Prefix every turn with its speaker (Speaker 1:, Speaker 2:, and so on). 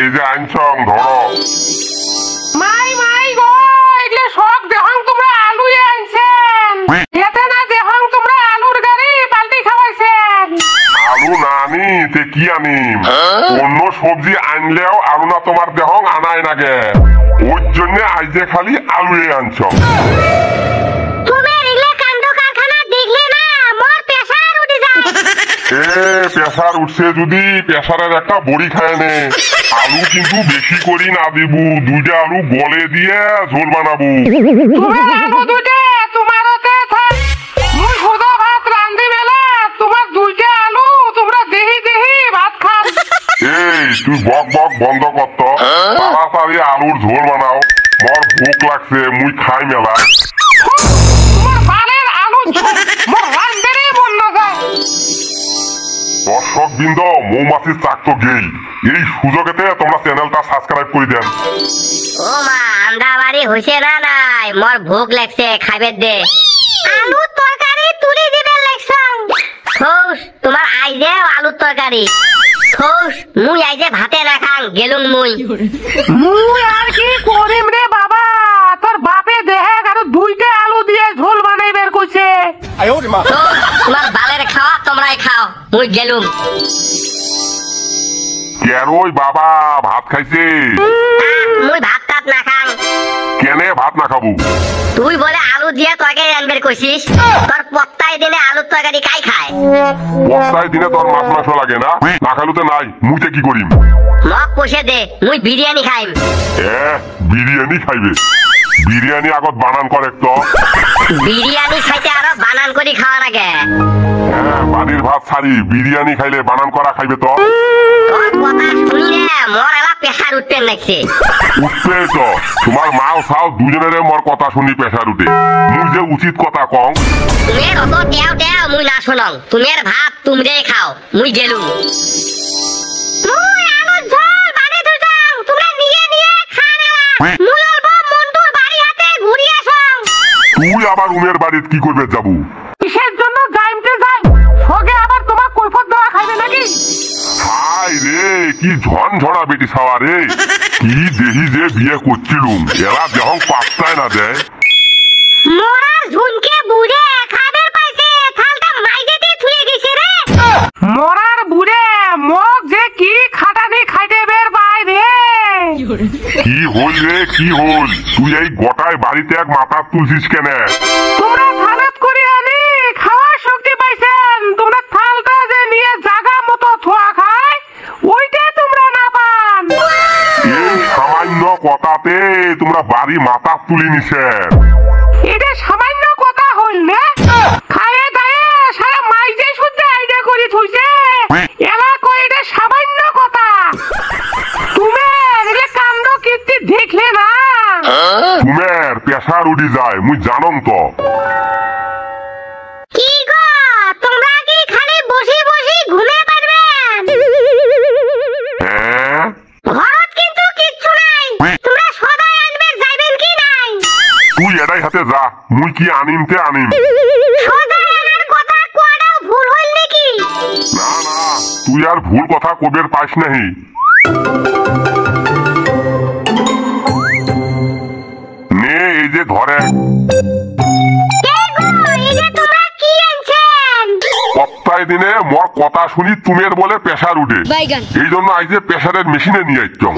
Speaker 1: এই যে আনছং ধরো।
Speaker 2: মাই মাই গো, এগুলো শখ দেহং তোমরা আলু আনছেন, এতে না দেহং তোমরা আলুর গাড়ি পাল্টি খাওয়াইছেন।
Speaker 1: আলু না আনি তে কি আনিম? অন্য সবজি আনলেও আলু না তোমার দেহং আনাই নাগে, ওর জন্য আইজে খালি আলু আনছ। প্রেসার উঠছে যদি প্রেসারের একটা বড়ি খায় নে। আলু কিন্তু বেশি করি না দিব, দুইটা আলু গলে দিয়ে ঝোল বানাবো। এই তুই বক বক বন্ধ করত, তাড়াতাড়ি আলুর ঝোল বানাও, মোর ভোক লাগছে, মুই খাই মেলা। দর্শক বৃন্দ, মৌমাছির চাক তো গেই, এই সুযোগেতে তোমরা চ্যানেলটা সাবস্ক্রাইব করে দেন।
Speaker 3: ও মা, আন্ডা বাড়ি হইছে না নাই? মোর ভোক লাগছে, খাইবে দে। আলুর তরকারি তুলি দিবে লাগছং। খোস, তোমার আইজে আলুর তরকারি। খোস, মুই আইজে ভাতে না খাং, গেলুম মুই।
Speaker 2: মুই আর কি করিম রে বাবা, তোর বাপে দেখ আর দুইটা আলু দিয়ে ঝোল বানাইবার কইছে।
Speaker 3: তোমার বালের খাওয়া তোমরাই খাও, মুই গেলুম।
Speaker 1: কেরোই বাবা ভাত খাইছে?
Speaker 3: মুই ভাত টাত না খাং।
Speaker 1: কেনে ভাত না খাবো?
Speaker 3: তুই বলে আলু দিয়ে তরকারি রানবের কইছিস, তোর পত্তায় দিনে আলুর তরকারি কাই খায়?
Speaker 1: পত্তায় দিনে তোর মাছ মাংস লাগে না? না খালুতে নাই, মুইতে কি করিম?
Speaker 3: মগ কষে দে, মুই বিরিয়ানি খাইম।
Speaker 1: বিরিয়ানি খাইবে? বিরিয়ানি আগত বানান করে তো।
Speaker 3: বিরিয়ানি খাইতে আরো বানান করি খাওয়া লাগে।
Speaker 1: বাড়ির ভাত ছাড়ি বিরিয়ানি খাইলে বানান করা খাইবে তো।
Speaker 3: তোর কথা শুনিলে মোর এলা প্রেসার উঠতে লাগছে।
Speaker 1: উঠবে তো, তোমার মাও চাও দুজনের মোর কথা শুনি প্রেসার উঠে। মুই যে উচিত কথা কং।
Speaker 3: তুমি অত টেও টেও মুই না শুনং, তুমি ভাত তুমরাই খাও, মুই গেলুম। মুই আলুর ঝোল বানে দুজং, তোমরা নিয়ে নিয়ে খা নেলা। মুই অল্প মন্টুর বাড়ি হাতে ঘুরি আসং।
Speaker 1: তুই আবার উমের বাড়িতে কি করবে যাবো?
Speaker 2: কিসের জন্য যাইমতে যাই? সগে আবার তোমার কৈফত দেওয়া খাইবে নাকি?
Speaker 1: হাই রে, কি ঝনঝনা বেটি ছাওয়া রে, কি দেহি যে বিয়ে করছিলুম, এরা যখন পাত্তায় না দেয়।
Speaker 3: মোরা ঝুনকে বুড়ে খাবার পাইছে, থালটা মাইজেতে থুয়ে গেছে রে।
Speaker 2: মরার বুড়ে মগ যে কি খাটানি খাইতে বের পাই রে।
Speaker 1: কি হল রে, কি হল? তুই এই গোটায় বাড়িতে এক মাথা তুলছিস কেনে?
Speaker 2: তোমরা থালত করে আনি খাওয়ার শক্তি পাইছেন, তোমরা থালটা যে নিয়ে জায়গা মতো থোয়া খায় ওইটা তোমরা না পান।
Speaker 1: এই সামান্য কথাতে তোমরা বাড়ি মাথা তুলি নিছেন।
Speaker 2: এটা সামান্য কথা হইল না? খায়ে দায়ে সারা মাইজে শুদ্ধ আইডিয়া করে থইছে, এলা কই এটা সামান্য কথা? তুমি এলে কাণ্ড কীর্তি দেখলে না?
Speaker 1: তুমের প্রেসার উঠি যায়, মুই জানম তো।
Speaker 3: কি গো, তোমরা কি খালি বসি বসি ঘুমে পারবেন? ঘরত কিন্তু কিচ্ছু নাই, তোমরা সদাই আনবে যাইবেন কি নাই?
Speaker 1: তুই এটাই হাতে যা, মুই কি আনিমতে আনিম।
Speaker 3: সদাই আনার কথা কোয়াটাও ভুল হইল নাকি?
Speaker 1: না না, তুই আর ভুল কথা কবের পাইস নাহি। নে এই যে ধরে। সপ্তাহে দিনে মোর কথা শুনি তুমের বলে প্রেসার উঠে, এই জন্য আইজে প্রেসারের মেশিনে নিয়ে আইতাম।